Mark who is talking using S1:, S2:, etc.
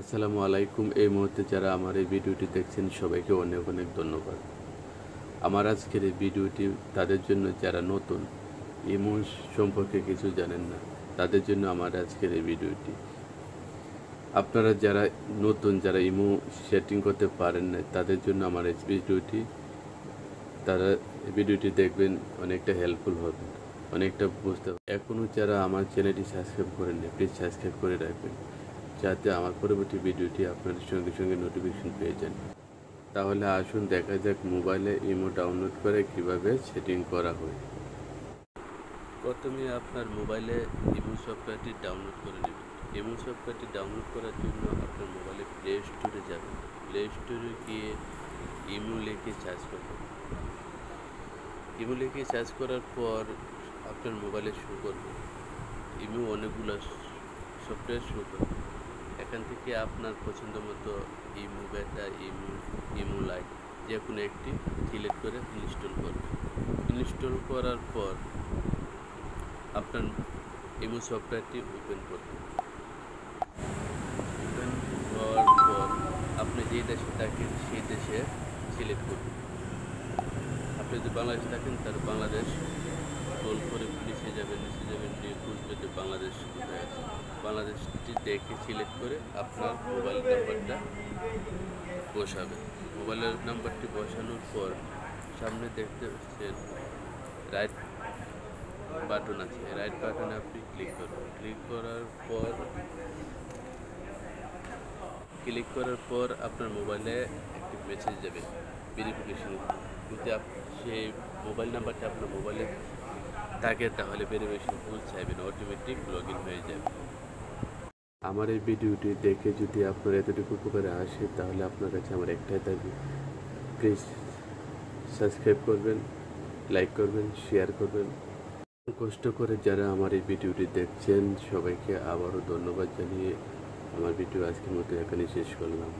S1: আসসালামু আলাইকুম। এই মুহূর্তে যারা আমার এই ভিডিওটি দেখছেন সবাইকে অনেক অনেক ধন্যবাদ। আমার আজকের এই ভিডিওটি তাদের জন্য যারা নতুন, ইমো সম্পর্কে কিছু জানেন না, তাদের জন্য আমার আজকের এই ভিডিওটি। আপনারা যারা নতুন, যারা ইমো সেটিং করতে পারেন না, তাদের জন্য আমার এই ভিডিওটি, তারা এই ভিডিওটি দেখবেন, অনেকটা হেল্পফুল হবে, অনেকটা বুঝতে হবে। এখনও যারা আমার চ্যানেলটি সাবস্ক্রাইব করেন না, প্লিজ সাবস্ক্রাইব করে রাখবেন, যাতে আমার পরবর্তী ভিডিওটি আপনাদের সঙ্গে সঙ্গে নোটিফিকেশন পেয়ে যান। তাহলে আসুন দেখা যাক মোবাইলে ইমো ডাউনলোড করে কিভাবে সেটিং করা হয়। প্রথমে আপনার মোবাইলে ইমো সফটওয়্যারটি ডাউনলোড করে নেবেন। ইমো সফটওয়্যারটি ডাউনলোড করার জন্য আপনার মোবাইলে প্লে স্টোরে যাবেন। প্লে স্টোরে গিয়ে ইমো লিখে সার্চ করবেন। ইমো লিখে সার্চ করার পর আপনার মোবাইলে শো করবে। ইমো অনেকগুলো সফটওয়্যার শো করবে। এখান থেকে আপনার পছন্দ মতো ইমো বেটা, ইমো লাইট যে কোনো একটি সিলেক্ট করে ইনস্টল করবেন। ইনস্টল করার পর আপনার ইমো সফটওয়্যারটি ওপেন করবেন। ওপেন হওয়ার পর আপনি যে দেশে থাকেন সেই দেশে সিলেক্ট করবেন। আপনি যদি বাংলাদেশে থাকেন তাহলে বাংলাদেশ গোল করে নিচে যাবেন নিয়ে খুঁজবেন যে বাংলাদেশ কোথায় আছে। বাংলাদেশটি দেখে সিলেক্ট করে আপনার মোবাইল নাম্বারটা বসাবেন। মোবাইলের নাম্বারটি বসানোর পর সামনে দেখতে পাচ্ছেন রাইট বাটন আছে, রাইট বাটনে আপনি ক্লিক করবেন। ক্লিক করার পর আপনার মোবাইলে একটি মেসেজ যাবে ভেরিফিকেশন। যদি সেই মোবাইল নাম্বারটা আপনার মোবাইলে থাকে তাহলে ভেরিফিকেশন কোড চাইবেন, অটোমেটিক লগ ইন হয়ে যাবে। আমার এই ভিডিওটি দেখে যদি আপনার এতটুকু উপকারে আসে তাহলে আপনার কাছে আমার একটাই দাবি, প্লিজ সাবস্ক্রাইব করবেন, লাইক করবেন, শেয়ার করবেন। কষ্ট করে যারা আমার এই ভিডিওটি দেখছেন সবাইকে আবারও ধন্যবাদ জানিয়ে আমার ভিডিও আজকের মতো এখানে শেষ করলাম।